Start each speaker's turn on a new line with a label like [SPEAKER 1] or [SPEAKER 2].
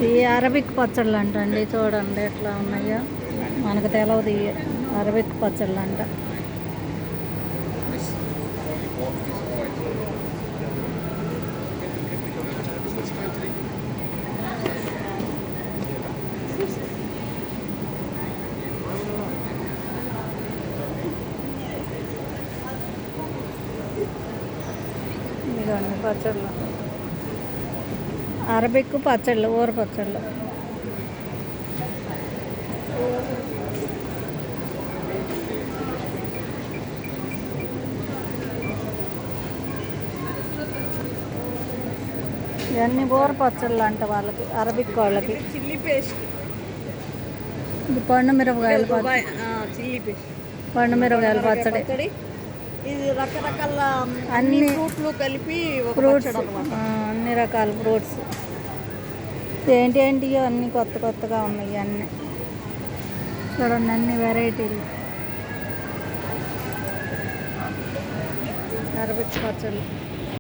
[SPEAKER 1] ఈ అరబిక్ పచ్చళ్ళు అంటండి, చూడండి ఎట్లా ఉన్నాయో. మనకు తెలవదు ఈ అరబిక్ పచ్చళ్ళు అంట. ఇవన్నీ పచ్చళ్ళు, అరబిక్ పచ్చళ్ళు, ఊర పచ్చళ్ళు. ఇవన్నీ ఊర పచ్చళ్ళు అంట వాళ్ళకి, అరబిక్ వాళ్ళకి.
[SPEAKER 2] చిల్లీ పేస్ట్,
[SPEAKER 1] ఇది పండు మిరపకాయలు
[SPEAKER 2] చిల్లీ పేస్ట్,
[SPEAKER 1] పండు మిరపకాయలు పచ్చడి.
[SPEAKER 2] ఇది రకరకాల
[SPEAKER 1] అన్ని
[SPEAKER 2] ఫ్రూట్లు కలిపి
[SPEAKER 1] ఫ్రూట్స్, అన్ని రకాల ఫ్రూట్స్. ఏంటియో అన్నీ కొత్త కొత్తగా ఉన్నాయి అన్నీ. చూడండి అన్ని వెరైటీలు అరబిక్ పచ్చళ్ళు.